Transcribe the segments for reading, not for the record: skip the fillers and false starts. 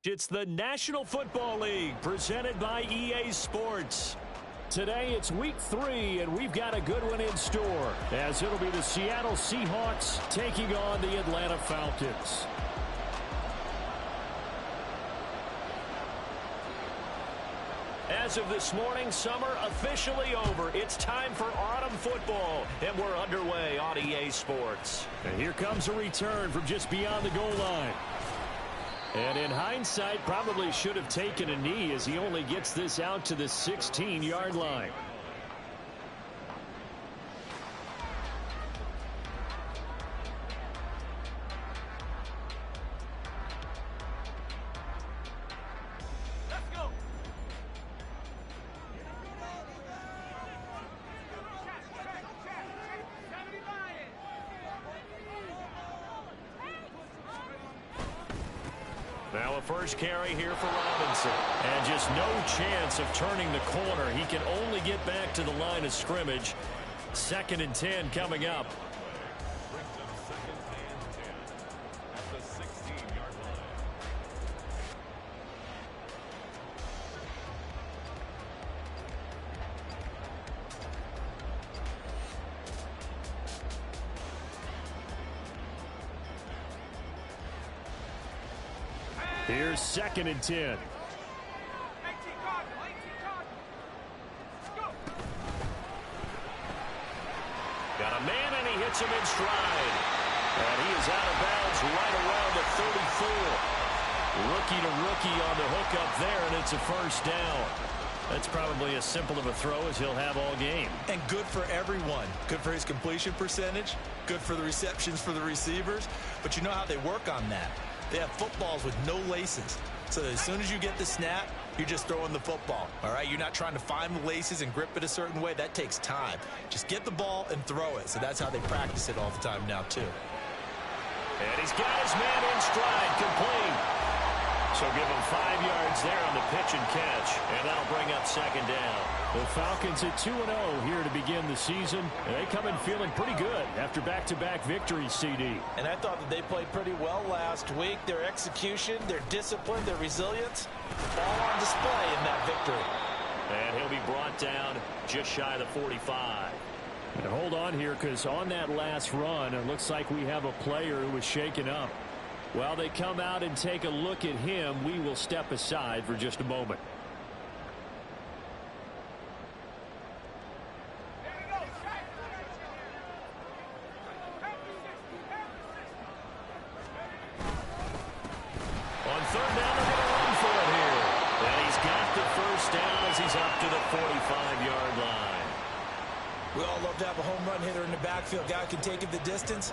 It's the National Football League presented by EA Sports. Today it's week 3 and we've got a good one in store as it'll be the Seattle Seahawks taking on the Atlanta Falcons. As of this morning, summer officially over. It's time for autumn football, and we're underway on EA Sports. And here comes a return from just beyond the goal line. And in hindsight, probably should have taken a knee as he only gets this out to the 16-yard line. Now a first carry here for Robinson. And just no chance of turning the corner. He can only get back to the line of scrimmage. 2nd and 10 coming up. Here's 2nd and 10. Got a man and he hits him in stride. And he is out of bounds right around the 34. Rookie to rookie on the hook up there, and it's a first down. That's probably as simple of a throw as he'll have all game. And good for everyone. Good for his completion percentage. Good for the receptions for the receivers. But you know how they work on that. They have footballs with no laces. So as soon as you get the snap, you're just throwing the football. All right, you're not trying to find the laces and grip it a certain way. That takes time. Just get the ball and throw it. So that's how they practice it all the time now, too. And he's got his man in stride, complete. So give him 5 yards there on the pitch and catch, and that'll bring up 2nd down. The Falcons at 2-0 here to begin the season. And they come in feeling pretty good after back-to-back victories, CD. And I thought that they played pretty well last week. Their execution, their discipline, their resilience, all on display in that victory. And he'll be brought down just shy of the 45. And hold on here, because on that last run, it looks like we have a player who was shaken up. While they come out and take a look at him, we will step aside for just a moment. On 3rd down, they're going to run for it here. And he's got the first down as he's up to the 45-yard line. We all love to have a home run hitter in the backfield. Guy can take it the distance.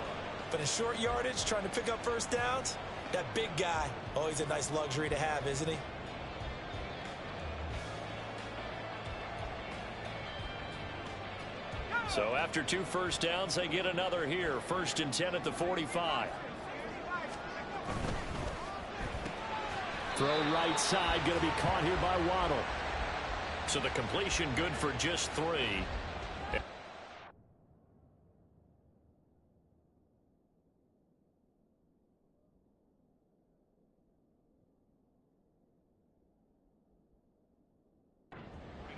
But in short yardage, trying to pick up first downs, that big guy, always a nice luxury to have, isn't he? So after 2 first downs, they get another here. 1st and 10 at the 45. Throw right side, going to be caught here by Waddle. So the completion good for just 3.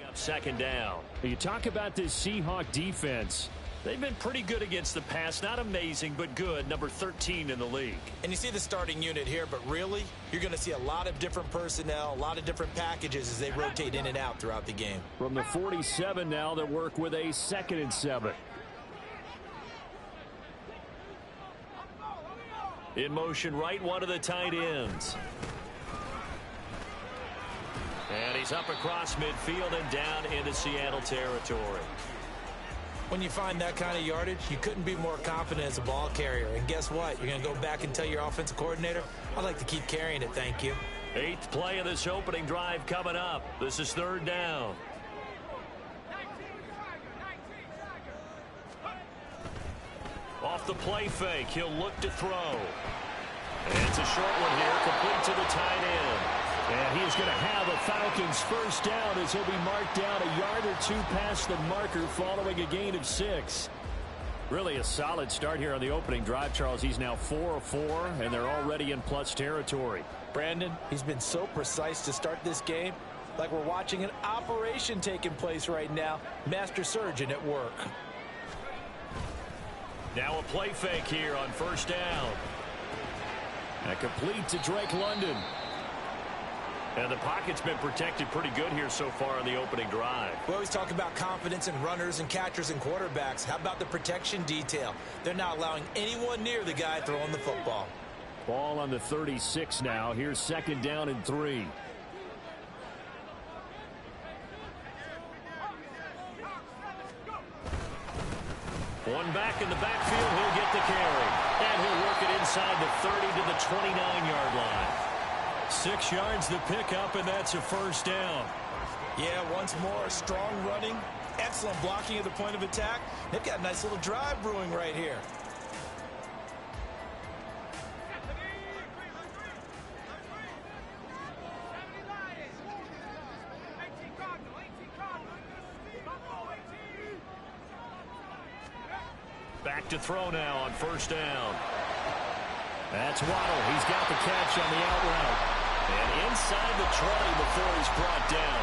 Up 2nd down. You talk about this Seahawk defense. They've been pretty good against the pass. Not amazing, but good. Number 13 in the league. And you see the starting unit here, but really, you're going to see a lot of different personnel, a lot of different packages as they rotate in and out throughout the game. From the 47 now, they work with a 2nd and 7. In motion, right one of the tight ends. And he's up across midfield and down into Seattle territory. When you find that kind of yardage, you couldn't be more confident as a ball carrier. And guess what? You're going to go back and tell your offensive coordinator, I'd like to keep carrying it, thank you. 8th play of this opening drive coming up. This is 3rd down. Off the play fake, he'll look to throw. And it's a short one here, complete to the tight end. And he's going to have a Falcons first down as he'll be marked down a yard or 2 past the marker following a gain of 6. Really a solid start here on the opening drive, Charles. He's now 4 of 4, and they're already in plus territory. Brandon, he's been so precise to start this game, like we're watching an operation taking place right now. Master surgeon at work. Now a play fake here on first down. And complete to Drake London. And the pocket's been protected pretty good here so far on the opening drive. We always talk about confidence in runners and catchers and quarterbacks. How about the protection detail? They're not allowing anyone near the guy throwing the football. Ball on the 36 now. Here's second down and 3. One back in the backfield. He'll get the carry. And he'll work it inside the 30 to the 29-yard line. 6 yards to pick up, and that's a first down. Yeah, once more, strong running, excellent blocking at the point of attack. They've got a nice little drive brewing right here. Back to throw now on first down. That's Waddle. He's got the catch on the out route. And inside the 20 before he's brought down.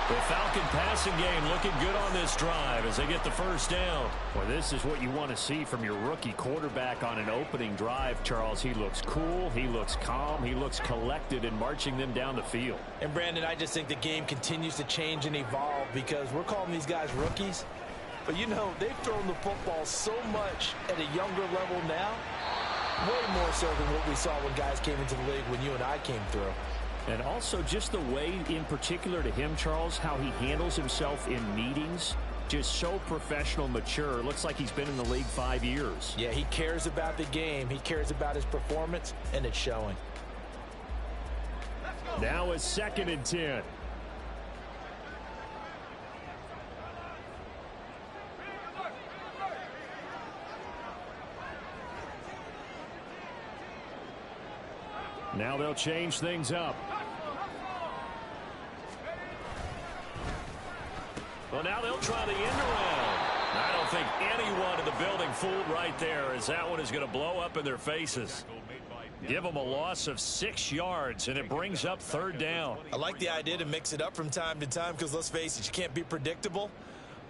The Falcon passing game looking good on this drive as they get the first down. Well, this is what you want to see from your rookie quarterback on an opening drive, Charles. He looks cool. He looks calm. He looks collected in marching them down the field. And, Brandon, I just think the game continues to change and evolve because we're calling these guys rookies. But, you know, they've thrown the football so much at a younger level now. Way more so than what we saw when guys came into the league when you and I came through. And also just the way, in particular to him, Charles, how he handles himself in meetings. Just so professional, mature. Looks like he's been in the league 5 years. Yeah, he cares about the game. He cares about his performance, and it's showing. Now it's second and 10. Now they'll change things up. Well, now they'll try the end around. I don't think anyone in the building fooled right there, as that one is going to blow up in their faces. Give them a loss of 6 yards, and it brings up third down. I like the idea to mix it up from time to time because, let's face it, you can't be predictable.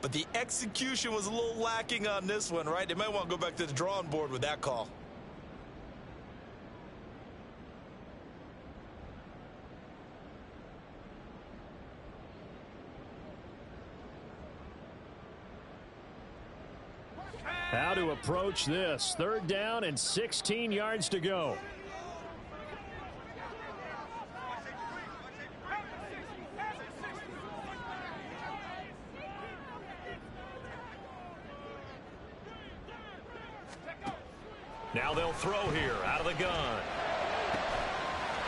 But the execution was a little lacking on this one, right? They might want to go back to the drawing board with that call. How to approach this. Third down and 16 yards to go. Now they'll throw here out of the gun.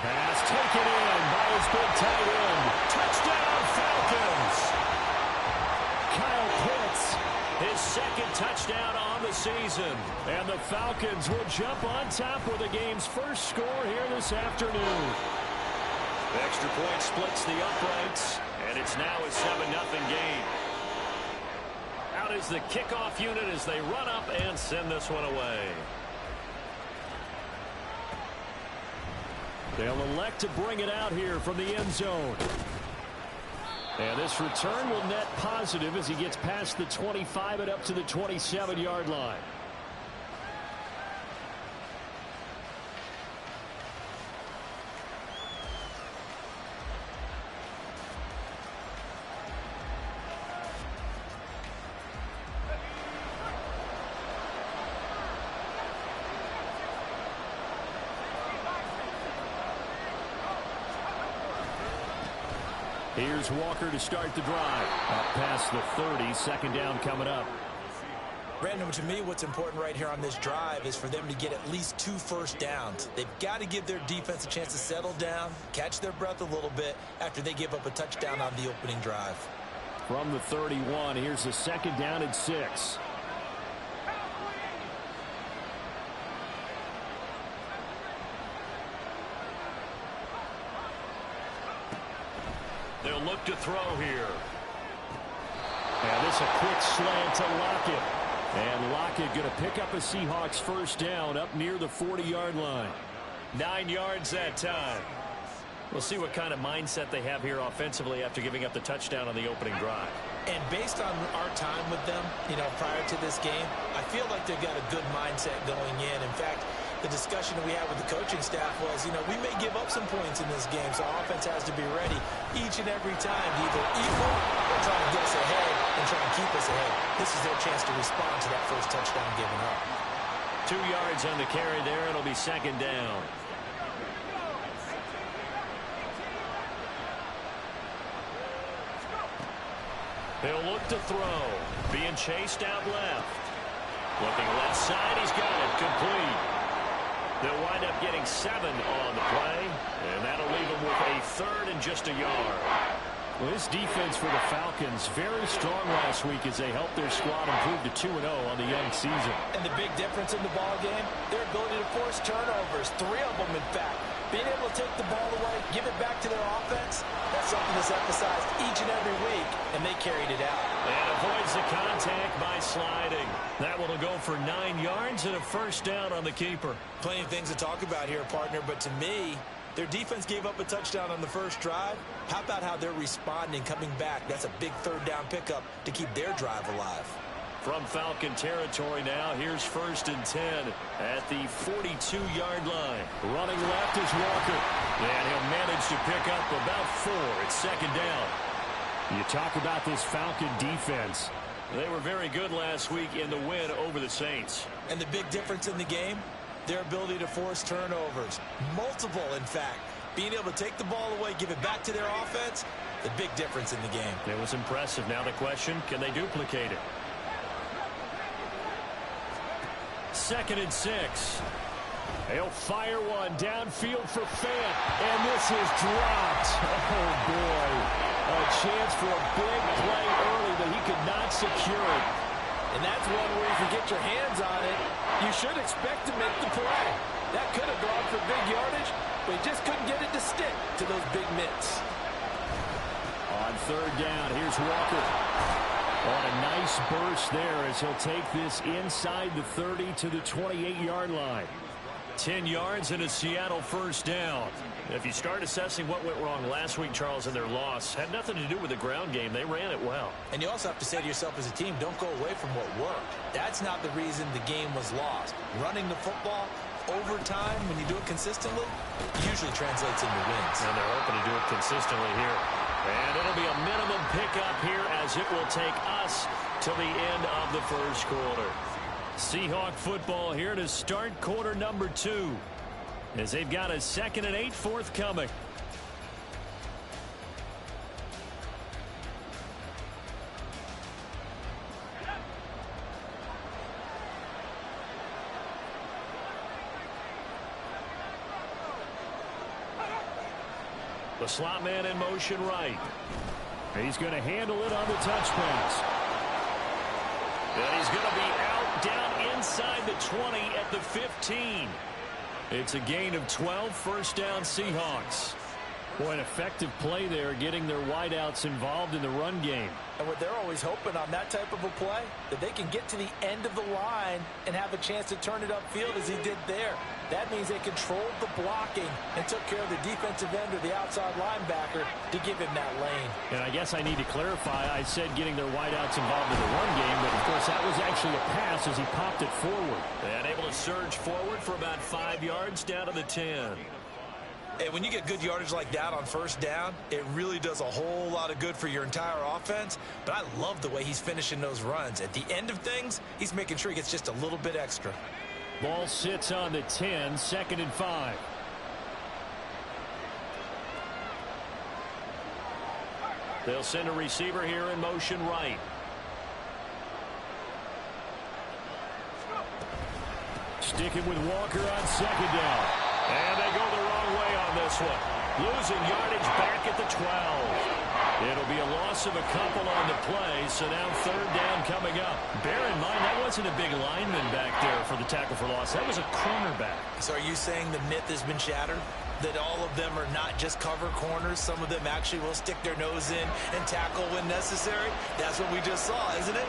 Pass taken in by his big tight end. Touchdown Falcons. Kyle Pitts, his second touchdown on the season. And the Falcons will jump on top with the game's first score here this afternoon. The extra point splits the uprights, and it's now a 7-0 game. Out is the kickoff unit as they run up and send this one away. They'll elect to bring it out here from the end zone. And this return will net positive as he gets past the 25 and up to the 27-yard line. Here's Walker to start the drive. Up past the 30, second down coming up. Brandon, to me, what's important right here on this drive is for them to get at least 2 first downs. They've got to give their defense a chance to settle down, catch their breath a little bit after they give up a touchdown on the opening drive. From the 31, here's the second down and 6. They'll look to throw here. And this a quick slant to Lockett. And Lockett going to pick up a Seahawks first down up near the 40-yard line. 9 yards that time. We'll see what kind of mindset they have here offensively after giving up the touchdown on the opening drive. And based on our time with them, prior to this game, I feel like they've got a good mindset going in. In fact, the discussion that we had with the coaching staff was, we may give up some points in this game, so our offense has to be ready each and every time to either equal or try to get us ahead and try to keep us ahead. This is their chance to respond to that first touchdown given up. 2 yards on the carry there. It'll be second down. He'll look to throw. Being chased out left. Looking left side. He's got it. Complete. They'll wind up getting 7 on the play. And that'll leave them with a third and just a yard. Well, this defense for the Falcons very strong last week as they helped their squad improve to 2-0 on the young season. And the big difference in the ball game, their ability to force turnovers. 3 of them, in fact. Being able to take the ball away, give it back to their offense, that's something that's emphasized each and every week, and they carried it out. And avoids the contact by sliding. That one will go for 9 yards and a first down on the keeper. Plenty of things to talk about here, partner, but to me, their defense gave up a touchdown on the first drive. How about how they're responding, coming back? That's a big third down pickup to keep their drive alive. From Falcon territory now, here's first and 10 at the 42-yard line. Running left is Walker. And he'll manage to pick up about 4. It's second down. You talk about this Falcon defense. They were very good last week in the win over the Saints. And the big difference in the game, their ability to force turnovers. Multiple, in fact. Being able to take the ball away, give it back to their offense, the big difference in the game. It was impressive. Now the question, can they duplicate it? Second and 6. He'll fire one downfield for Fant. And this is dropped. Oh, boy. A chance for a big play early, but he could not secure it. And that's one where if you get your hands on it, you should expect to make the play. That could have gone for big yardage, but he just couldn't get it to stick to those big mitts. On third down, here's Walker. On a nice burst there as he'll take this inside the 30 to the 28-yard line. 10 yards and a Seattle first down. If you start assessing what went wrong last week, Charles, in their loss, had nothing to do with the ground game. They ran it well. And you also have to say to yourself as a team, don't go away from what worked. That's not the reason the game was lost. Running the football over time, when you do it consistently, usually translates into wins. And they're hoping to do it consistently here. And it'll be a minimum pickup here as it will take us to the end of the first quarter. Seahawk football here to start quarter number 2 as they've got a 2nd and 8 forthcoming. The slot man in motion right. He's going to handle it on the touch pass. And he's going to be out down inside the 20 at the 15. It's a gain of 12, first down Seahawks. Boy, an effective play there, getting their wideouts involved in the run game. And what they're always hoping on that type of a play, that they can get to the end of the line and have a chance to turn it upfield as he did there. That means they controlled the blocking and took care of the defensive end or the outside linebacker to give him that lane. And I guess I need to clarify, I said getting their wideouts involved in the run game, but of course that was actually a pass as he popped it forward. And able to surge forward for about 5 yards down to the 10. And when you get good yardage like that on first down, it really does a whole lot of good for your entire offense. But I love the way he's finishing those runs. At the end of things, he's making sure he gets just a little bit extra. Ball sits on the 10, 2nd and 5. They'll send a receiver here in motion right. Sticking with Walker on 2nd down. And they go the wrong way on this one. Losing yardage back at the 12. It'll be a loss of a couple on the play, so now 3rd down coming up. Bear in mind, that wasn't a big lineman back there for the tackle for loss. That was a cornerback. So are you saying the myth has been shattered? That all of them are not just cover corners? Some of them actually will stick their nose in and tackle when necessary? That's what we just saw, isn't it?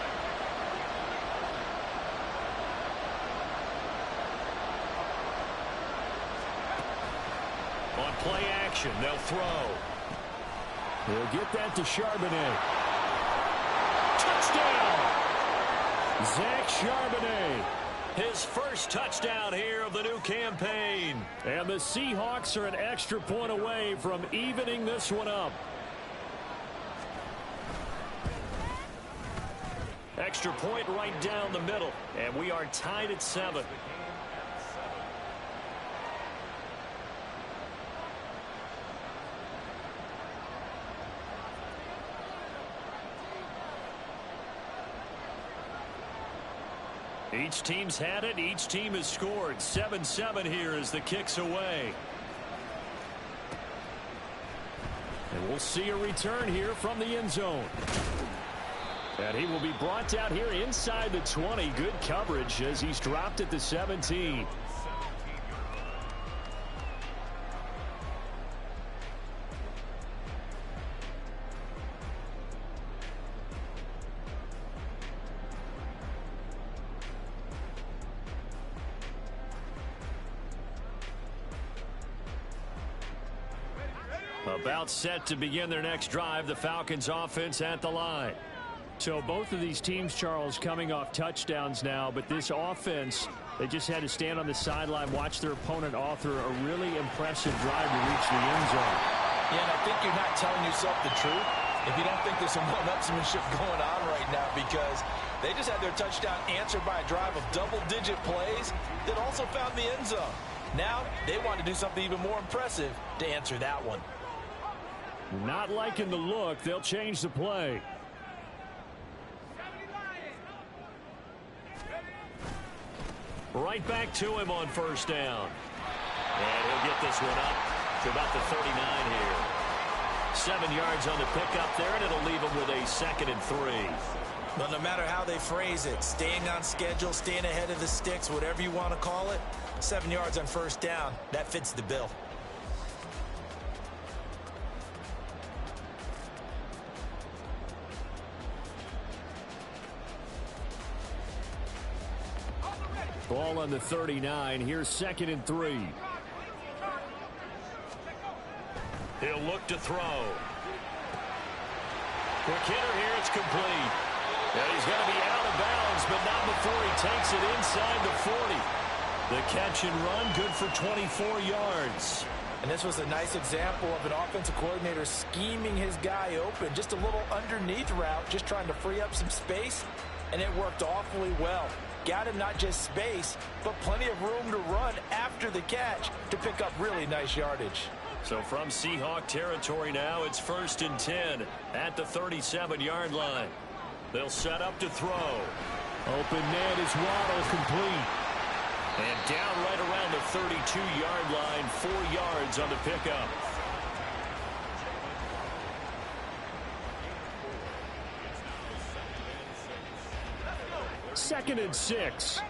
action. They'll throw. He'll get that to Charbonnet. Touchdown! Zach Charbonnet. His first touchdown here of the new campaign. And the Seahawks are an extra point away from evening this one up. Extra point right down the middle. And we are tied at 7. Each team's had it. Each team has scored. 7-7 here as the kick's away. And we'll see a return here from the end zone. And he will be brought down here inside the 20. Good coverage as he's dropped at the 17. About set to begin their next drive. The Falcons offense at the line. So both of these teams, Charles, coming off touchdowns now, but this offense, they just had to stand on the sideline, watch their opponent author a really impressive drive to reach the end zone. Yeah, and I think you're not telling yourself the truth if you don't think there's some one-upsmanship going on right now, because they just had their touchdown answered by a drive of double-digit plays that also found the end zone. Now they want to do something even more impressive to answer that one. Not liking the look. They'll change the play. Right back to him on first down. And he'll get this one up to about the 39 here. 7 yards on the pickup there, and it'll leave him with a 2nd and 3. But no matter how they phrase it, staying on schedule, staying ahead of the sticks, whatever you want to call it, 7 yards on first down, that fits the bill. Ball on the 39. Here's 2nd and 3. He'll look to throw. Quick hitter here. It's complete. And he's going to be out of bounds, but not before he takes it inside the 40. The catch and run, good for 24 yards. And this was a nice example of an offensive coordinator scheming his guy open. Just a little underneath route, just trying to free up some space, and it worked awfully well. Got him not just space, but plenty of room to run after the catch to pick up really nice yardage. So from Seahawk territory now, it's 1st and 10 at the 37-yard line. They'll set up to throw. Open man is Waddle, complete. And down right around the 32-yard line, 4 yards on the pickup. Second and 6.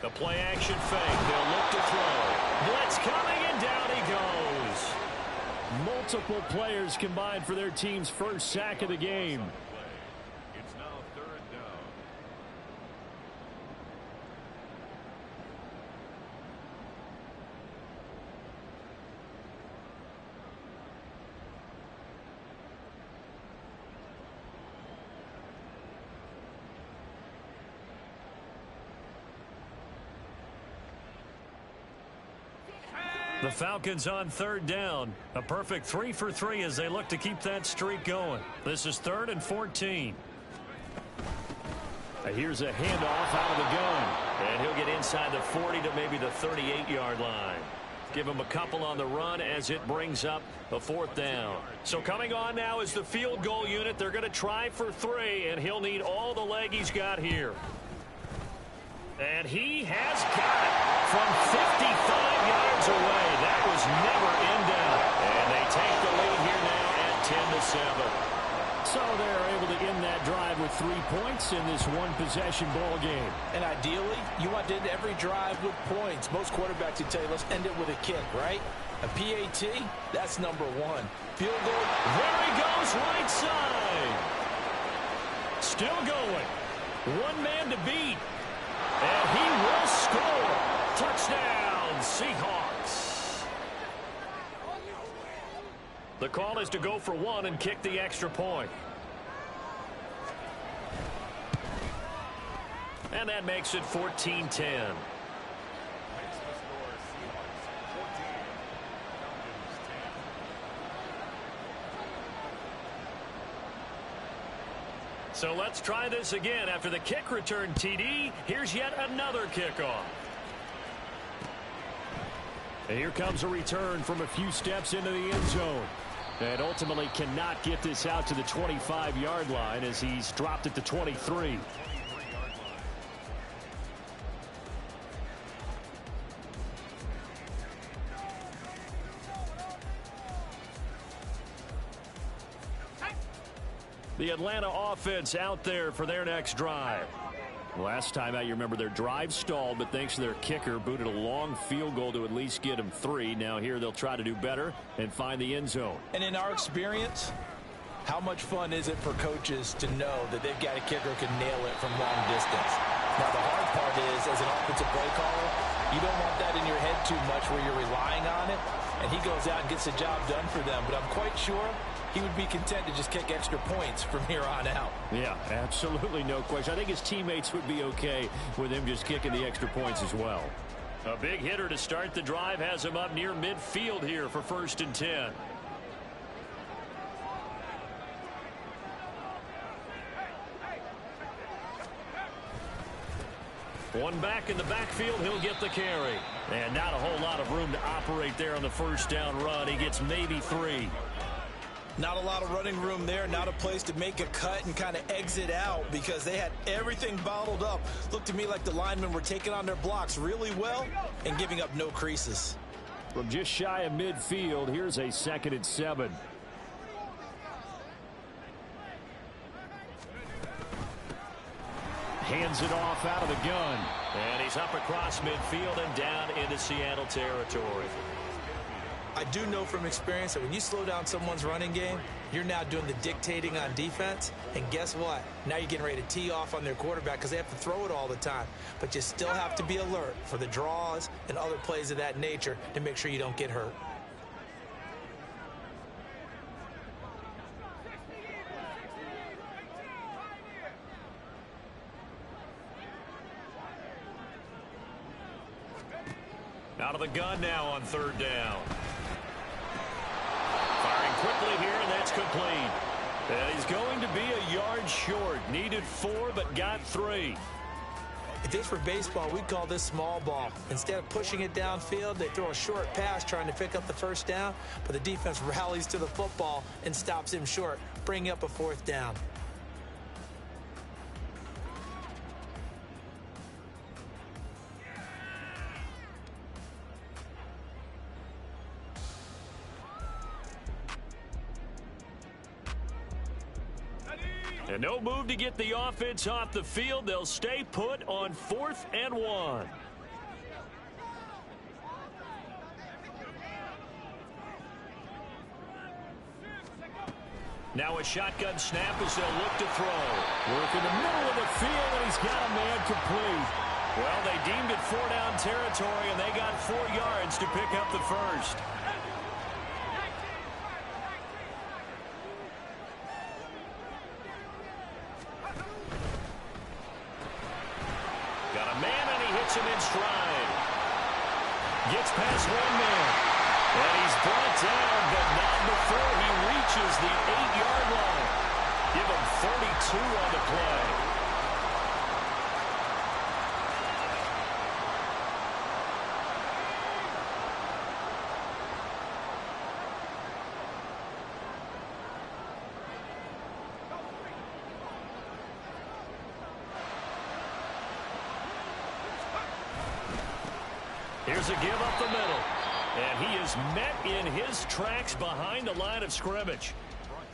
The play action fake. They'll look to throw. Blitz coming, and down he goes. Multiple players combined for their team's first sack of the game. It's now 3rd down. The Falcons on 3rd down. A perfect 3 for 3 as they look to keep that streak going. This is 3rd and 14. Here's a handoff out of the gun. And he'll get inside the 40 to maybe the 38-yard line. Give him a couple on the run as it brings up a 4th down. So coming on now is the field goal unit. They're going to try for 3, and he'll need all the leg he's got here. And he has got it from 55 yards away. That was never in doubt. And they take the lead here now at 10-7. So they're able to end that drive with 3 points in this one-possession ball game. And ideally, you want to end every drive with points. Most quarterbacks would tell you, let's end it with a kick, right? A PAT, that's number one. Field goal. There he goes, right side. Still going. One man to beat. And he will score. Touchdown, Seahawks. The call is to go for one and kick the extra point. And that makes it 14-10. So let's try this again. After the kick return TD, here's yet another kickoff. And here comes a return from a few steps into the end zone. And ultimately cannot get this out to the 25-yard line as he's dropped it to 23. The Atlanta offense out there for their next drive. Last time out, you remember their drive stalled, but thanks to their kicker, booted a long field goal to at least get them 3. Now here they'll try to do better and find the end zone. And in our experience, how much fun is it for coaches to know that they've got a kicker who can nail it from long distance? Now the hard part is, as an offensive play caller, you don't want that in your head too much where you're relying on it, and he goes out and gets the job done for them. But I'm quite sure he would be content to just kick extra points from here on out. Yeah, absolutely no question. I think his teammates would be okay with him just kicking the extra points as well. A big hitter to start the drive has him up near midfield here for 1st and 10. One back in the backfield, he'll get the carry. And not a whole lot of room to operate there on the first down run. He gets maybe 3. Not a lot of running room there, not a place to make a cut and kind of exit out because they had everything bottled up. Looked to me like the linemen were taking on their blocks really well and giving up no creases. From just shy of midfield, here's a 2nd and 7. Hands it off out of the gun. And he's up across midfield and down into Seattle territory. I do know from experience that when you slow down someone's running game, you're now doing the dictating on defense. And guess what? Now you're getting ready to tee off on their quarterback because they have to throw it all the time. But you still have to be alert for the draws and other plays of that nature to make sure you don't get hurt. Out of the gun now on 3rd down. Firing quickly here, and that's complete. And he's going to be a yard short. Needed 4, but got 3. If this were baseball, we'd call this small ball. Instead of pushing it downfield, they throw a short pass trying to pick up the 1st down, but the defense rallies to the football and stops him short, bringing up a 4th down. And no move to get the offense off the field. They'll stay put on 4th and 1. Now a shotgun snap as they'll look to throw. Work in the middle of the field, and he's got a man complete. Well, they deemed it 4-down territory, and they got 4 yards to pick up the 1st. Got a man, and he hits him in stride. Gets past 1 man. And he's brought down, but not before he reaches the 8-yard line. Give him 32 on the play. Here's a give up the middle. And he is met in his tracks behind the line of scrimmage.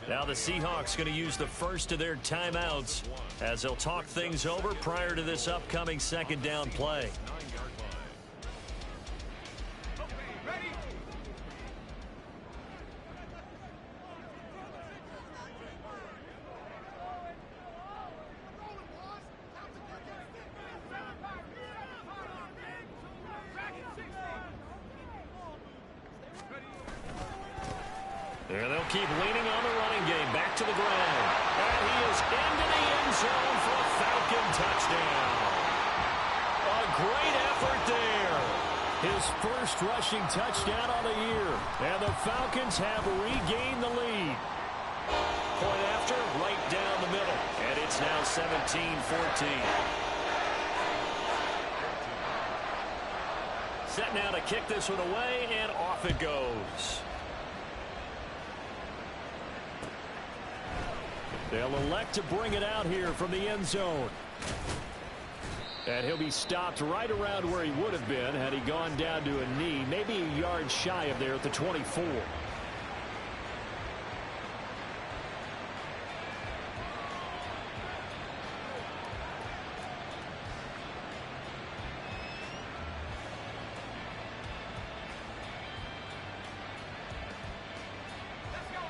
Now the Seahawks going to use the first of their timeouts as they'll talk things over prior to this upcoming 2nd down play. And they'll keep leaning on the running game. Back to the ground. And he is into the end zone for a Falcon touchdown. A great effort there. His first rushing touchdown on the year. And the Falcons have regained the lead. Point after, right down the middle. And it's now 17-14. Set now to kick this one away, and off it goes. They'll elect to bring it out here from the end zone. And he'll be stopped right around where he would have been had he gone down to a knee, maybe a yard shy of there at the 24.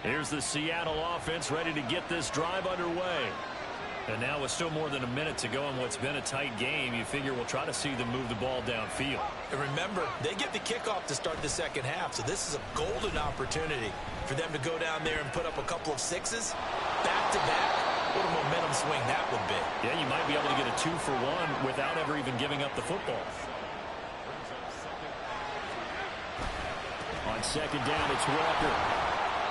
Here's the Seattle offense ready to get this drive underway. And now with still more than a minute to go in what's been a tight game, you figure we'll try to see them move the ball downfield. And remember, they get the kickoff to start the second half, so this is a golden opportunity for them to go down there and put up a couple of sixes back-to-back. What a momentum swing that would be. Yeah, you might be able to get a 2-for-1 without ever even giving up the football. On second down, it's Walker.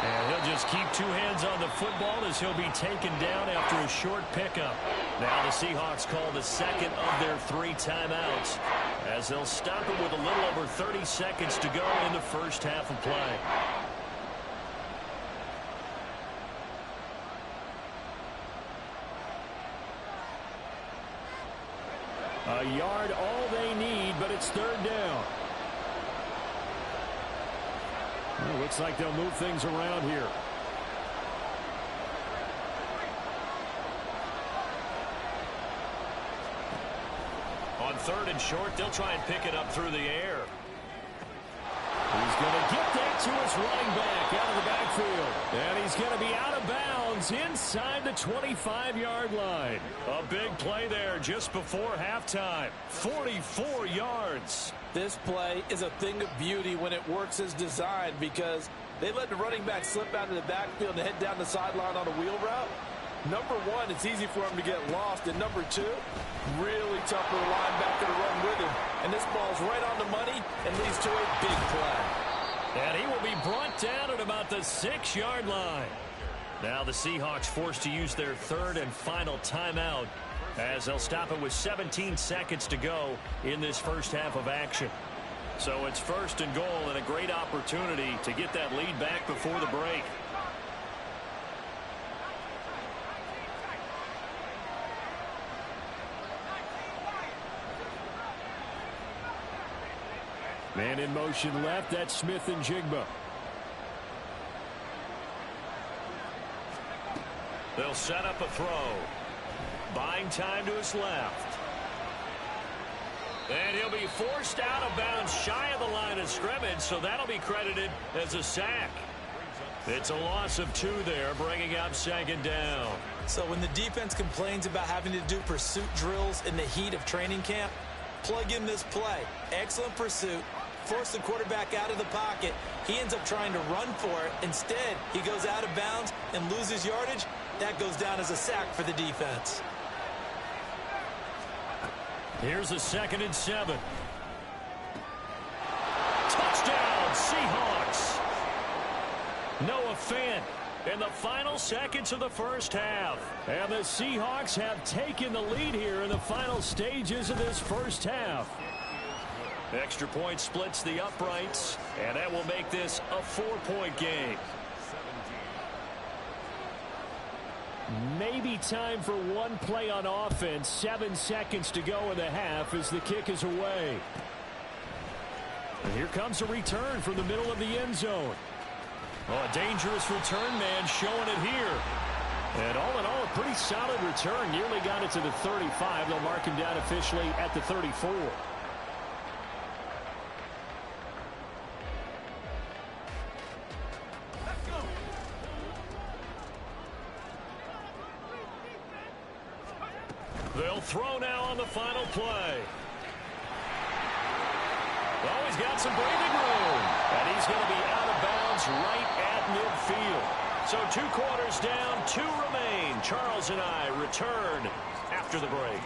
And he'll just keep two hands on the football as he'll be taken down after a short pickup. Now the Seahawks call the second of their 3 timeouts as they'll stop it with a little over 30 seconds to go in the first half of play. A yard all they need, but it's third down. Well, looks like they'll move things around here. On third and short, they'll try and pick it up through the air. He's going to get that to his running back out of the backfield. And he's going to be out of bounds inside the 25-yard line. A big play there just before halftime. 44 yards. This play is a thing of beauty when it works as designed because they let the running back slip out of the backfield and head down the sideline on a wheel route. Number one, it's easy for him to get lost. And number two, really tough for the linebacker to run with him. And this ball's right on the money and leads to a big play. And he will be brought down at about the 6-yard line. Now the Seahawks forced to use their third and final timeout as they'll stop it with 17 seconds to go in this first half of action. So it's first and goal and a great opportunity to get that lead back before the break. Man in motion left, that's Smith and Jigba. They'll set up a throw. Buying time to his left. And he'll be forced out of bounds shy of the line of scrimmage, so that'll be credited as a sack. It's a loss of 2 there, bringing up second down. So when the defense complains about having to do pursuit drills in the heat of training camp, plug in this play. Excellent pursuit. Force the quarterback out of the pocket. He ends up trying to run for it. Instead, he goes out of bounds and loses yardage. That goes down as a sack for the defense. Here's a 2nd and 7. Touchdown, Seahawks. Noah Fant in the final seconds of the first half. And the Seahawks have taken the lead here in the final stages of this first half. Extra point splits the uprights, and that will make this a 4-point game. Maybe time for one play on offense. 7 seconds to go in the half as the kick is away. And here comes a return from the middle of the end zone. Oh, a dangerous return man showing it here. And all in all, a pretty solid return. Nearly got it to the 35. They'll mark him down officially at the 34. They'll throw now on the final play. Oh, he's got some breathing room. And he's going to be out of bounds lands right at midfield. So 2 quarters down, 2 remain. Charles and I return after the break.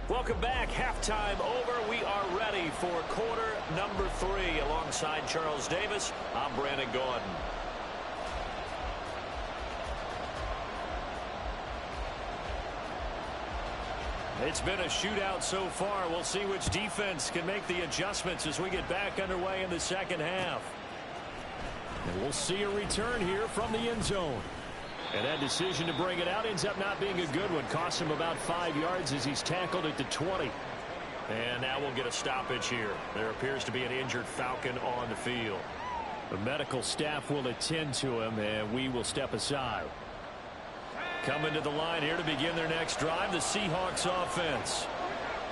Welcome back. Halftime over. We are ready for quarter number 3. Alongside Charles Davis, I'm Brandon Gordon. It's been a shootout so far. We'll see which defense can make the adjustments as we get back underway in the second half. And we'll see a return here from the end zone. And that decision to bring it out ends up not being a good one. Costs him about 5 yards as he's tackled at the 20. And now we'll get a stoppage here. There appears to be an injured Falcon on the field. The medical staff will attend to him, and we will step aside. Coming to the line here to begin their next drive, the Seahawks offense.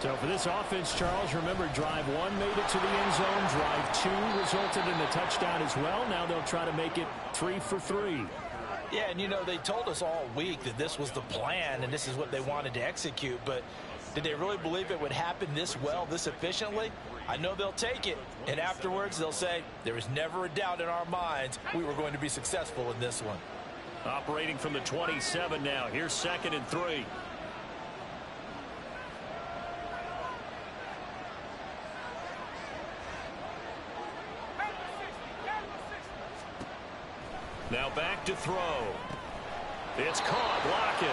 So for this offense, Charles, remember drive 1 made it to the end zone. Drive 2 resulted in a touchdown as well. Now they'll try to make it 3 for 3. Yeah, and you know, they told us all week that this was the plan and this is what they wanted to execute, but did they really believe it would happen this well, this efficiently? I know they'll take it, and afterwards they'll say, there was never a doubt in our minds we were going to be successful in this one. Operating from the 27 now. Here's 2nd and 3. Now back to throw. It's caught. Lockett.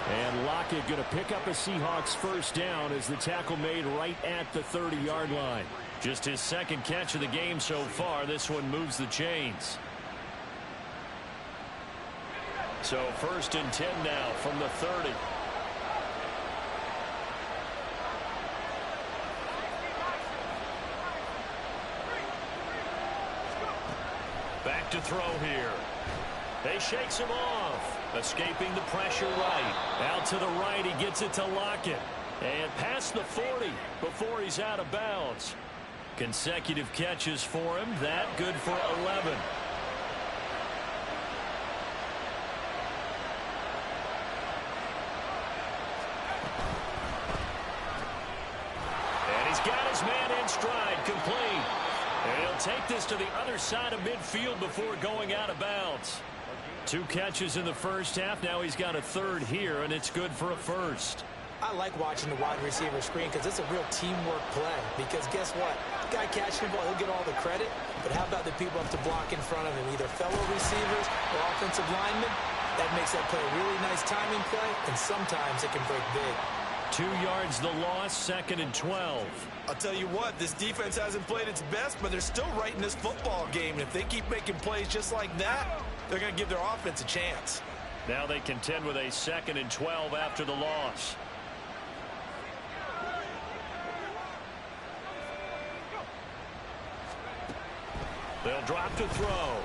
And Lockett going to pick up a Seahawks first down as the tackle made right at the 30-yard line. Just his 2nd catch of the game so far. This one moves the chains. So 1st and 10 now from the 30. Back to throw here. They shakes him off. Escaping the pressure right. Out to the right. He gets it to Lockett. And past the 40 before he's out of bounds. Consecutive catches for him. That good for 11. And he's got his man in stride. Complete. And he'll take this to the other side of midfield before going out of bounds. 2 catches in the first half. Now he's got a 3rd here, and it's good for a 1st. I like watching the wide receiver screen because it's a real teamwork play. Because guess what? The guy catching the ball, he'll get all the credit. But how about the people up to block in front of him, either fellow receivers or offensive linemen? That makes that play a really nice timing play, and sometimes it can break big. 2 yards the loss, 2nd and 12. I'll tell you what, this defense hasn't played its best, but they're still right in this football game. And if they keep making plays just like that, they're going to give their offense a chance. Now they contend with a 2nd and 12 after the loss. They'll drop to throw.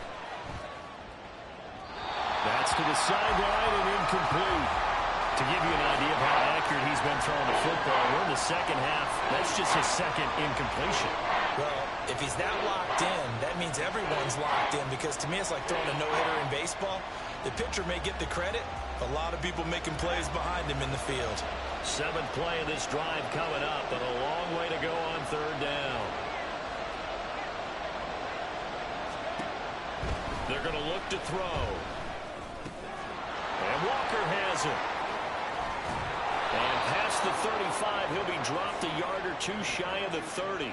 That's to the sideline and incomplete. To give you an idea of how accurate he's been throwing the football, we're in the second half. That's just his 2nd incompletion. Well, if he's that locked in, that means everyone's locked in, because to me it's like throwing a no-hitter in baseball. The pitcher may get the credit. A lot of people making plays behind him in the field. 7th play of this drive coming up, but a long way to go on 3rd down. They're going to look to throw. And Walker has it. And past the 35, he'll be dropped a yard or 2 shy of the 30.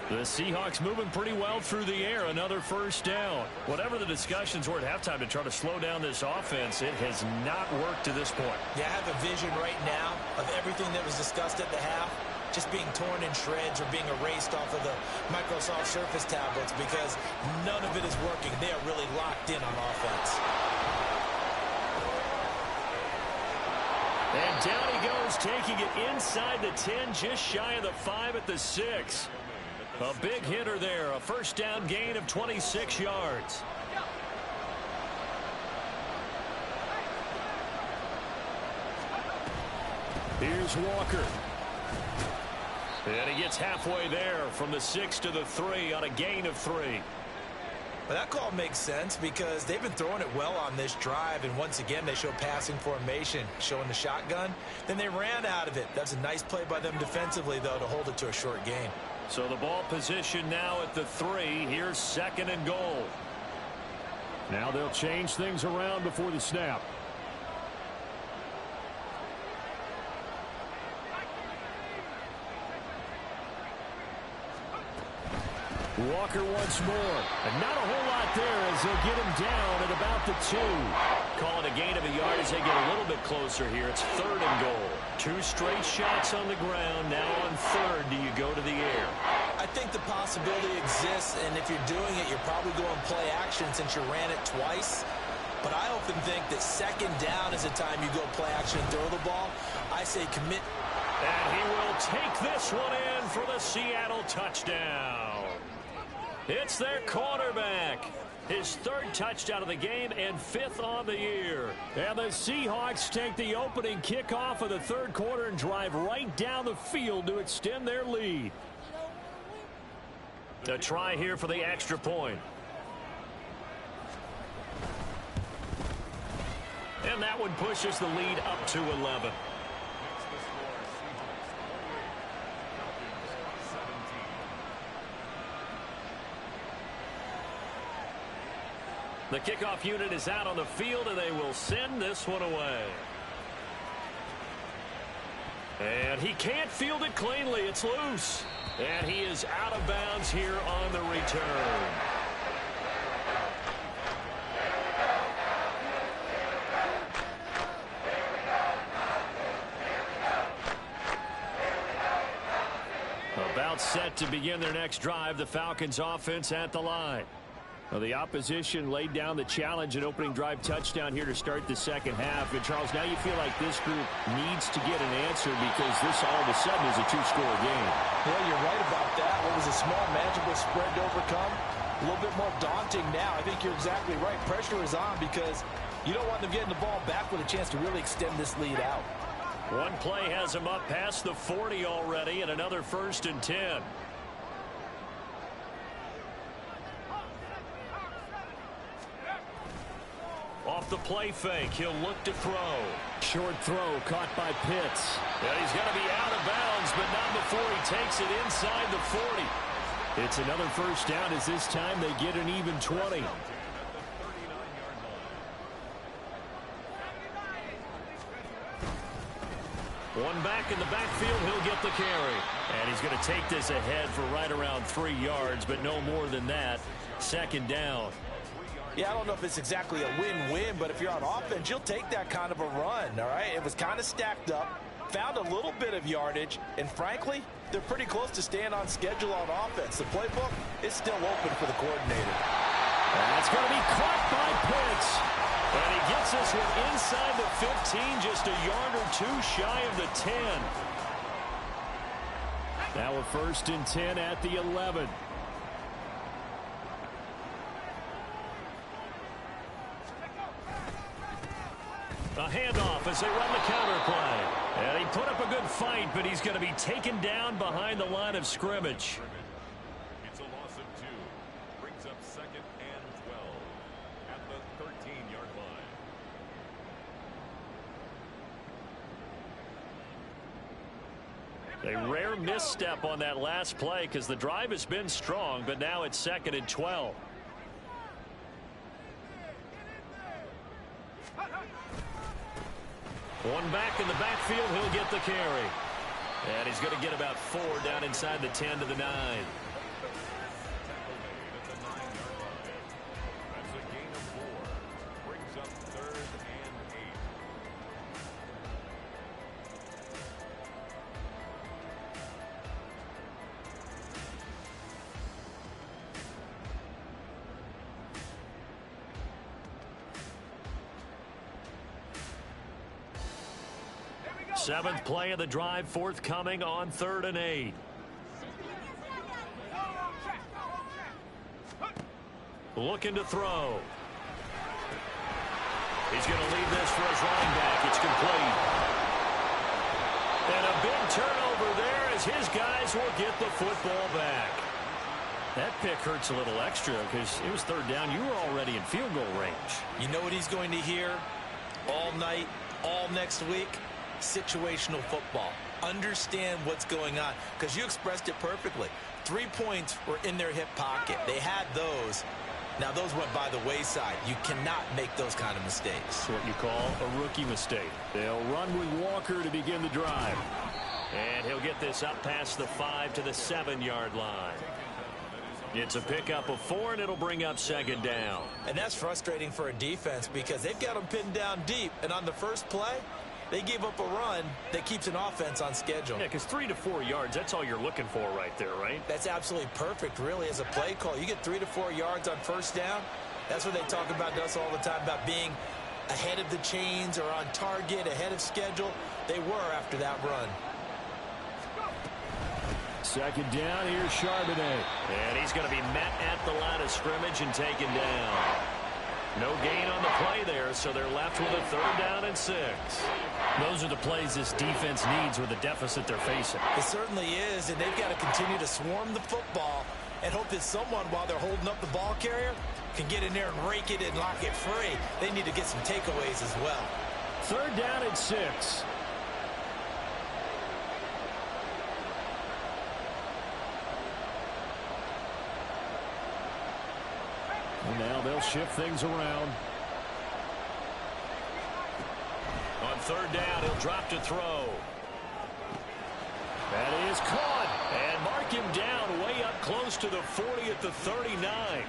The Seahawks moving pretty well through the air. Another 1st down. Whatever the discussions were at halftime to try to slow down this offense, it has not worked to this point. Yeah, I have a vision right now of everything that was discussed at the half just being torn in shreds or being erased off of the Microsoft Surface tablets, because none of it is working. They are really locked in on offense. And down he goes, taking it inside the 10, just shy of the 5 at the 6. A big hitter there, a 1st down gain of 26 yards. Here's Walker. And he gets halfway there from the 6 to the 3 on a gain of 3. Well, that call makes sense because they've been throwing it well on this drive, and once again, they show passing formation, showing the shotgun. Then they ran out of it. That's a nice play by them defensively, though, to hold it to a short gain. So the ball position now at the 3. Here's 2nd and goal. Now they'll change things around before the snap. Walker once more. And not a whole lot there as they'll get him down at about the 2. Call it a gain of a yard as they get a little bit closer here. It's 3rd and goal. 2 straight shots on the ground. Now on 3rd, do you go to the air? I think the possibility exists, and if you're doing it, you're probably going play action since you ran it twice. But I often think that 2nd down is the time you go play action and throw the ball. I say commit. And he will take this one in for the Seattle touchdown. It's their quarterback. His 3rd touchdown of the game and 5th on the year. And the Seahawks take the opening kickoff of the 3rd quarter and drive right down the field to extend their lead. A try here for the extra point. And that one pushes the lead up to 11. The kickoff unit is out on the field, and they will send this one away. And he can't field it cleanly. It's loose. And he is out of bounds here on the return. About set to begin their next drive. The Falcons offense at the line. Well, the opposition laid down the challenge and opening drive touchdown here to start the second half. And, Charles, now you feel like this group needs to get an answer because this all of a sudden is a 2-score game. Yeah, you're right about that. What was a small, manageable spread to overcome? A little bit more daunting now. I think you're exactly right. Pressure is on because you don't want them getting the ball back with a chance to really extend this lead out. One play has him up past the 40 already, and another 1st and 10. Off the play fake, he'll look to throw. Short throw caught by Pitts. And he's going to be out of bounds, but not before he takes it inside the 40. It's another 1st down as this time they get an even 20. One back in the backfield, he'll get the carry. And he's going to take this ahead for right around 3 yards, but no more than that. 2nd down. Yeah, I don't know if it's exactly a win-win, but if you're on offense, you'll take that kind of a run, all right? It was kind of stacked up, found a little bit of yardage, and frankly, they're pretty close to staying on schedule on offense. The playbook is still open for the coordinator. That's going to be caught by Pitts. And he gets this one inside the 15, just a yard or 2 shy of the 10. Now a 1st and 10 at the 11. A handoff as they run the counter play. And he put up a good fight, but he's going to be taken down behind the line of scrimmage. It's a loss of 2. Brings up 2nd and 12 at the 13-yard line. A rare misstep on that last play because the drive has been strong, but now it's 2nd and 12. One back in the backfield, he'll get the carry. And he's going to get about 4 down inside the 10 to the 9. That's a gain of 4. Brings up 3rd and 8. Seventh play of the drive forthcoming on 3rd and 8. Looking to throw. He's going to leave this for his running back. It's complete. And a big turnover there as his guys will get the football back. That pick hurts a little extra because it was third down. You were already in field goal range. You know what he's going to hear all night, all next week? Situational football. Understand what's going on, because you expressed it perfectly. 3 points were in their hip pocket. They had those. Now, those went by the wayside. You cannot make those kind of mistakes. It's what you call a rookie mistake. They'll run with Walker to begin the drive. And he'll get this up past the 5 to the 7-yard line. It's a pickup of 4, and it'll bring up second down. And that's frustrating for a defense because they've got them pinned down deep. And on the first play, they gave up a run that keeps an offense on schedule. Yeah, because 3 to 4 yards, that's all you're looking for right there, right? That's absolutely perfect, really, as a play call. You get 3 to 4 yards on first down. That's what they talk about to us all the time, about being ahead of the chains or on target, ahead of schedule. They were after that run. Second down, here's Charbonnet. And he's going to be met at the line of scrimmage and taken down. No gain on the play there, so they're left with a third down and 6. Those are the plays this defense needs with the deficit they're facing. It certainly is, and they've got to continue to swarm the football and hope that someone, while they're holding up the ball carrier, can get in there and rake it and lock it free. They need to get some takeaways as well. Third down and 6. And now they'll shift things around. On third down, he'll drop to throw. That is caught. And mark him down way up close to the 40 at the 39.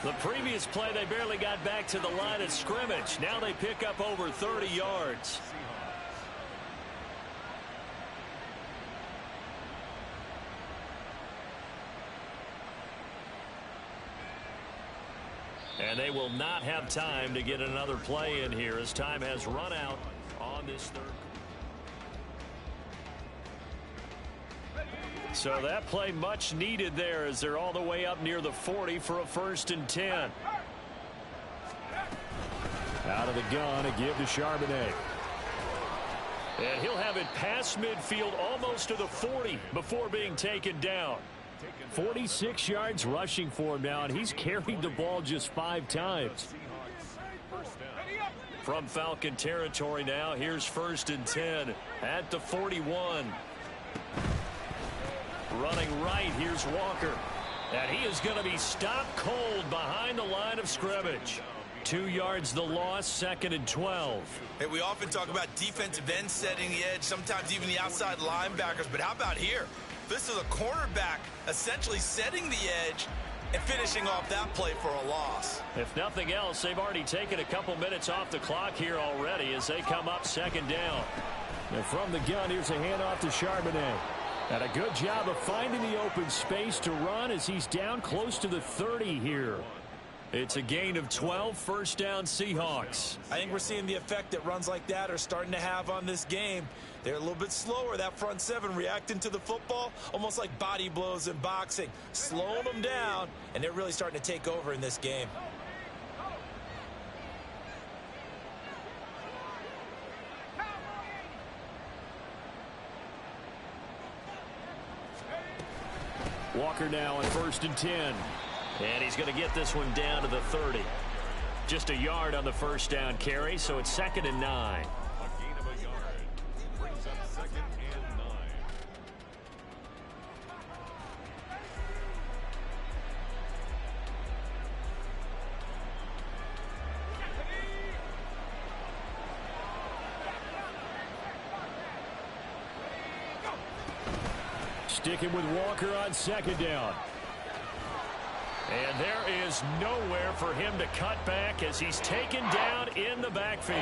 The previous play, they barely got back to the line of scrimmage. Now they pick up over 30 yards. And they will not have time to get another play in here as time has run out on this third. So that play much needed there as they're all the way up near the 40 for a 1st and 10. Out of the gun, a give to Charbonnet. And he'll have it past midfield almost to the 40 before being taken down. 46 yards rushing for him now, and he's carried the ball just 5 times. From Falcon territory now, here's 1st and 10 at the 41. Running right, here's Walker. And he is going to be stopped cold behind the line of scrimmage. 2 yards the loss, 2nd and 12. Hey, we often talk about defensive ends setting the edge, sometimes even the outside linebackers. But how about here? This is a cornerback essentially setting the edge and finishing off that play for a loss. If nothing else, they've already taken a couple minutes off the clock here already as they come up 2nd down. And from the gun, here's a handoff to Charbonnet. And a good job of finding the open space to run as he's down close to the 30 here. It's a gain of 12, 1st down Seahawks. I think we're seeing the effect that runs like that are starting to have on this game. They're a little bit slower, that front 7, reacting to the football, almost like body blows in boxing, slowing them down, and they're really starting to take over in this game. Walker now on 1st and 10. And he's going to get this one down to the 30. Just a yard on the 1st down carry, so it's 2nd and 9. A gain of a yard brings up 2nd and 9. Sticking with Walker on 2nd down. And there is nowhere for him to cut back as he's taken down in the backfield.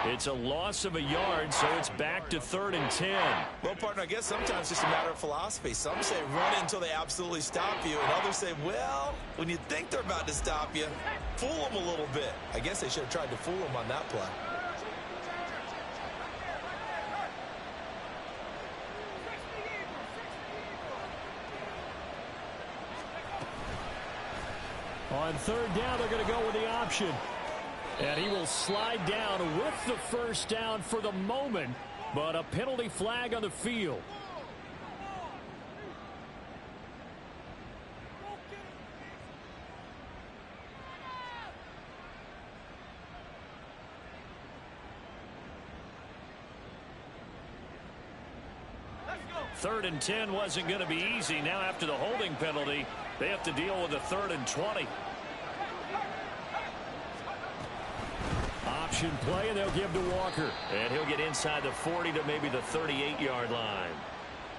It's a loss of a yard, so it's back to 3rd and 10. Well, partner, I guess sometimes it's just a matter of philosophy. Some say run until they absolutely stop you, and others say, well, when you think they're about to stop you, fool them a little bit. I guess they should have tried to fool them on that play. On 3rd down, they're going to go with the option. And he will slide down with the 1st down for the moment, but a penalty flag on the field. 3rd and 10 wasn't going to be easy. Now after the holding penalty, they have to deal with a 3rd and 20. Option play, and they'll give to Walker. And he'll get inside the 40 to maybe the 38-yard line.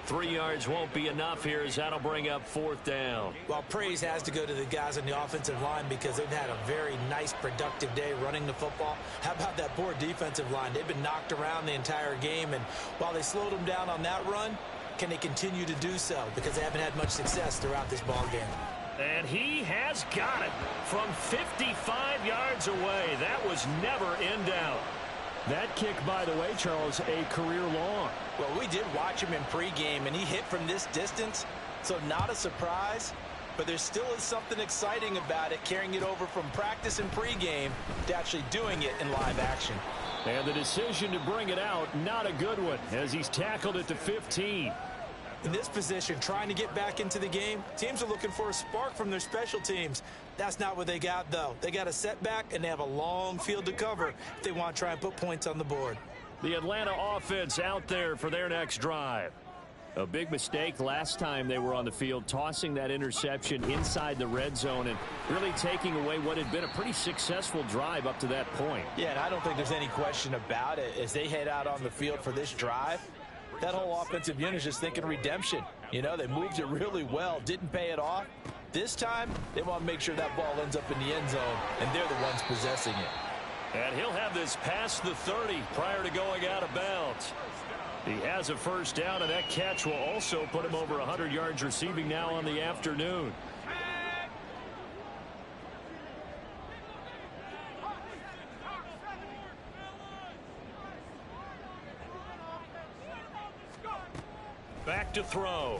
3 yards won't be enough here as that'll bring up 4th down. Well, praise has to go to the guys on the offensive line because they've had a very nice, productive day running the football. How about that poor defensive line? They've been knocked around the entire game, and while they slowed them down on that run, can they continue to do so? Because they haven't had much success throughout this ball game. And he has got it from 55 yards away. That was never in doubt. That kick, by the way, Charles, a career long. Well, we did watch him in pregame, and he hit from this distance, so not a surprise. But there still is something exciting about it, carrying it over from practice and pregame to actually doing it in live action. And the decision to bring it out, not a good one, as he's tackled it to 15. In this position, trying to get back into the game, teams are looking for a spark from their special teams. That's not what they got, though. They got a setback, and they have a long field to cover if they want to try and put points on the board. The Atlanta offense out there for their next drive. A big mistake last time they were on the field, tossing that interception inside the red zone and really taking away what had been a pretty successful drive up to that point. Yeah, and I don't think there's any question about it. As they head out on the field for this drive, that whole offensive unit is just thinking redemption. You know, they moved it really well, didn't pay it off. This time, they want to make sure that ball ends up in the end zone, and they're the ones possessing it. And he'll have this past the 30 prior to going out of bounds. He has a 1st down, and that catch will also put him over 100 yards receiving now on the afternoon. Back to throw.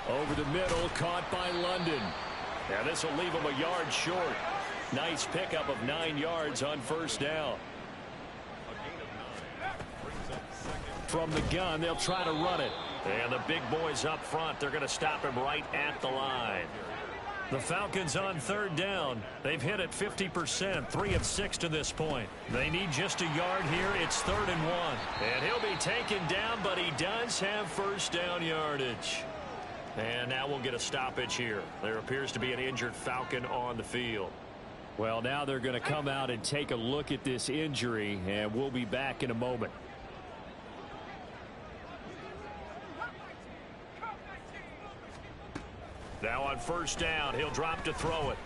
Over the middle, caught by London. Now this will leave him a yard short. Nice pickup of 9 yards on 1st down. From the gun, they'll try to run it. And the big boys up front, they're going to stop him right at the line. The Falcons on 3rd down. They've hit it 50%, 3 of 6 to this point. They need just a yard here. It's 3rd and 1. And he'll be taken down, but he does have 1st down yardage. And now we'll get a stoppage here. There appears to be an injured Falcon on the field. Well, now they're going to come out and take a look at this injury, and we'll be back in a moment. Now on 1st down, he'll drop to throw it.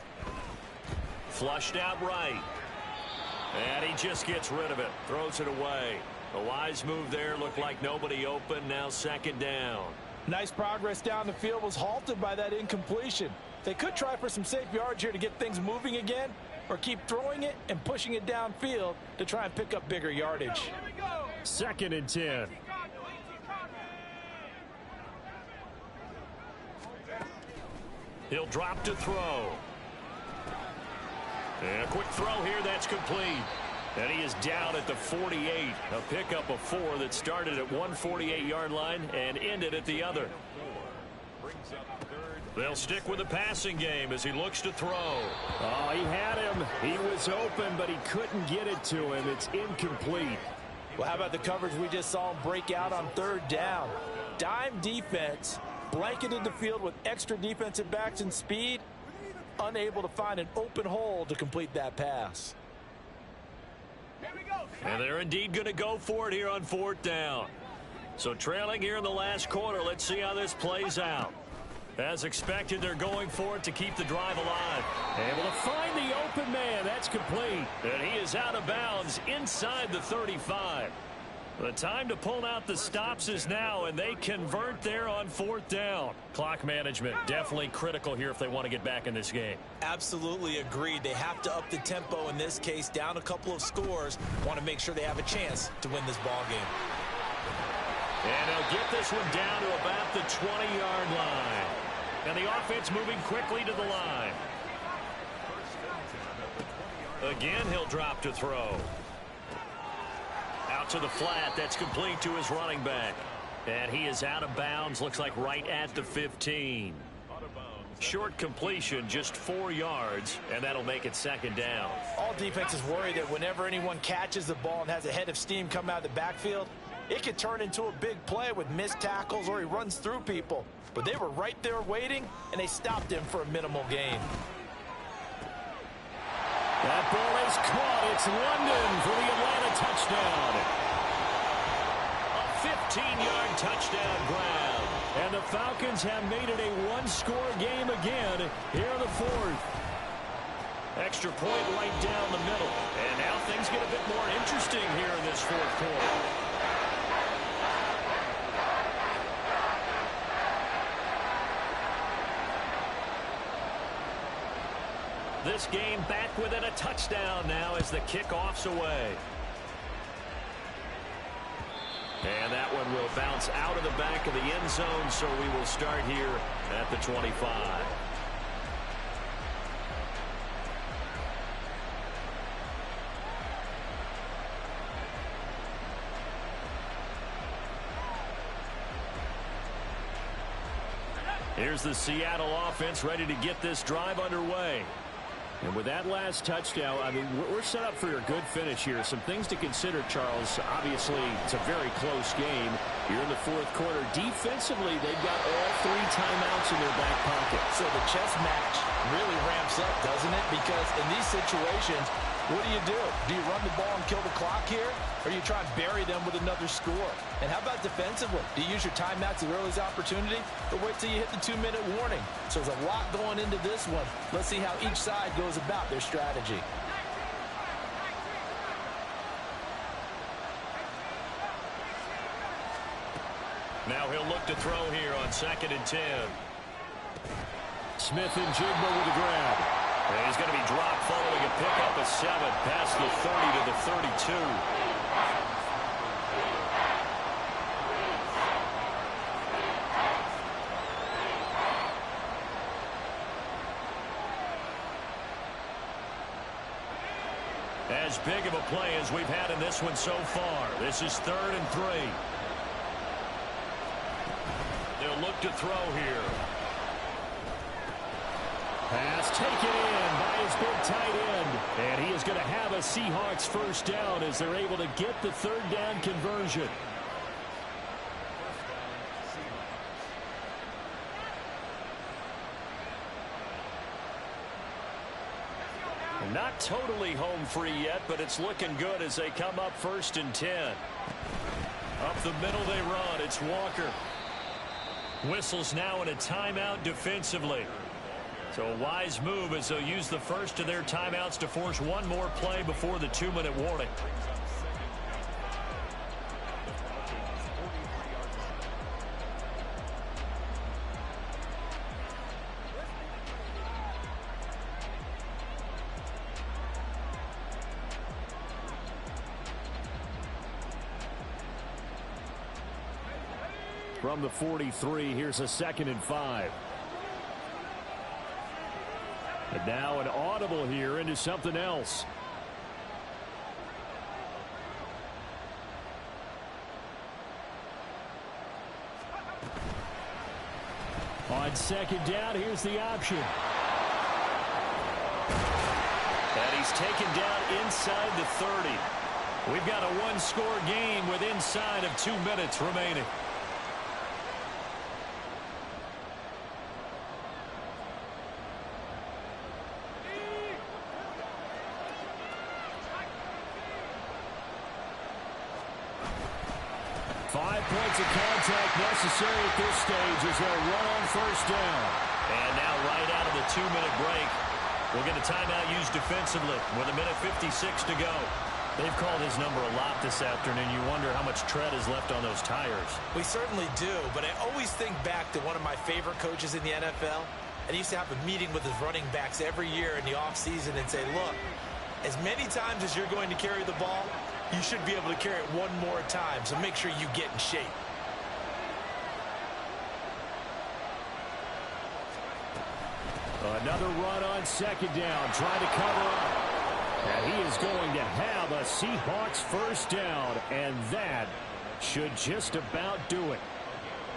Flushed out right. And he just gets rid of it. Throws it away. A wise move there. Looked like nobody open. Now 2nd down. Nice progress down the field was halted by that incompletion. They could try for some safe yards here to get things moving again, or keep throwing it and pushing it downfield to try and pick up bigger yardage. 2nd and 10. He'll drop to throw. And a quick throw here, that's complete. And he is down at the 48. A pickup of 4 that started at one 48-yard line and ended at the other. They'll stick with the passing game as he looks to throw. Oh, he had him. He was open, but he couldn't get it to him. It's incomplete. Well, how about the coverage we just saw him break out on 3rd down? Dime defense, blanketed the field with extra defensive backs and speed, unable to find an open hole to complete that pass. And they're indeed going to go for it here on 4th down. So trailing here in the last quarter, let's see how this plays out. As expected, they're going for it to keep the drive alive. Able to find the open man. That's complete. And he is out of bounds inside the 35. The time to pull out the stops is now, and they convert there on 4th down. Clock management definitely critical here if they want to get back in this game. Absolutely agreed. They have to up the tempo in this case, down a couple of scores. Want to make sure they have a chance to win this ball game. And they'll get this one down to about the 20-yard line. And the offense moving quickly to the line. Again, he'll drop to throw. Out to the flat. That's complete to his running back. And he is out of bounds. Looks like right at the 15. Short completion, just 4 yards, and that'll make it 2nd down. All defenses worry that whenever anyone catches the ball and has a head of steam come out of the backfield, It could turn into a big play with missed tackles or he runs through people. But they were right there waiting, and they stopped him for a minimal gain. That ball is caught. It's London for the Atlanta touchdown. A 15-yard touchdown grab. And the Falcons have made it a one-score game again here in the fourth. Extra point right down the middle. And now things get a bit more interesting here in this fourth quarter. This game back within a touchdown now as the kickoff's away. And that one will bounce out of the back of the end zone, so we will start here at the 25. Here's the Seattle offense ready to get this drive underway. And with that last touchdown, I mean, we're set up for a good finish here. Some things to consider, Charles. Obviously, it's a very close game. You're in the fourth quarter. Defensively, they've got all 3 timeouts in their back pocket. So the chess match really ramps up, doesn't it? Because in these situations, what do? Do you run the ball and kill the clock here? Or you try and bury them with another score? And how about defensively? Do you use your timeouts as early as opportunity? Or wait till you hit the 2-minute warning? So there's a lot going into this one. Let's see how each side goes about their strategy. Now he'll look to throw here on 2nd and 10. Smith and Jigba with the grab. And he's going to be dropped following a pickup of 7 past the 30 to the 32. As big of a play as we've had in this one so far. This is 3rd and 3. They'll look to throw here. Pass taken in by his big tight end. And he is going to have a Seahawks first down as they're able to get the 3rd down conversion. Not totally home free yet, but it's looking good as they come up 1st and 10. Up the middle they run. It's Walker. Whistles now in a timeout defensively. So a wise move as they'll use the first of their timeouts to force one more play before the 2-minute warning. From the 43, here's a 2nd and 5. And now an audible here into something else. On 2nd down, here's the option. And he's taken down inside the 30. We've got a one-score game with inside of 2 minutes remaining. Of contact necessary at this stage as they'll run on first down. And now right out of the 2-minute break, we'll get a timeout used defensively with 1:56 to go. They've called his number a lot this afternoon. You wonder how much tread is left on those tires. We certainly do, but I always think back to one of my favorite coaches in the NFL. And he used to have a meeting with his running backs every year in the offseason and say, look, as many times as you're going to carry the ball, you should be able to carry it one more time, so make sure you get in shape. Another run on 2nd down, trying to cover up. And he is going to have a Seahawks first down, and that should just about do it.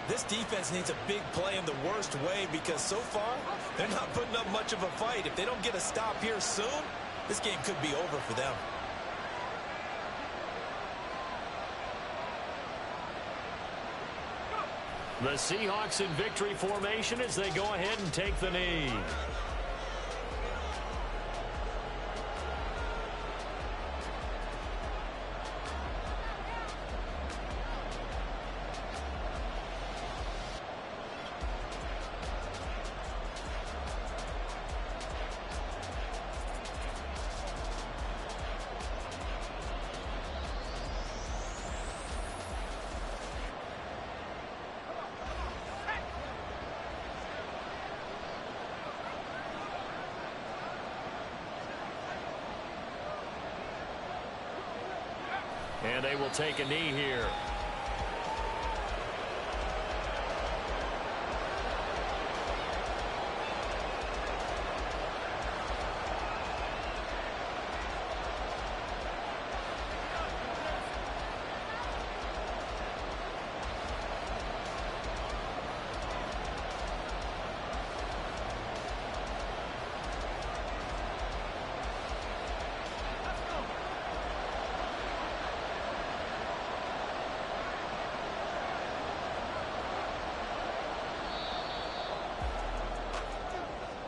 This defense needs a big play in the worst way because so far, they're not putting up much of a fight. If they don't get a stop here soon, this game could be over for them. The Seahawks in victory formation as they go ahead and take the knee. And they will take a knee here.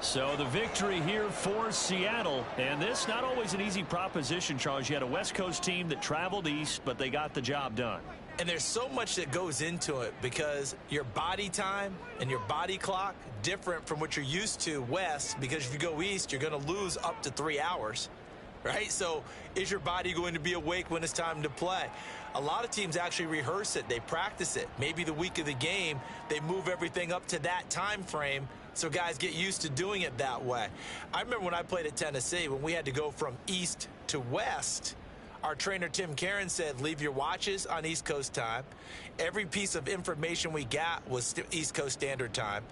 So the victory here for Seattle. And this not always an easy proposition, Charles. You had a West Coast team that traveled east, but they got the job done. And there's so much that goes into it because your body time and your body clock different from what you're used to west, because if you go east, you're going to lose up to 3 hours. Right? So is your body going to be awake when it's time to play? A lot of teams actually rehearse it. They practice it. Maybe the week of the game, they move everything up to that time frame so guys get used to doing it that way. I remember when I played at Tennessee, when we had to go from east to west, our trainer, Tim Karen, said, leave your watches on East Coast time. Every piece of information we got was East Coast Standard Time.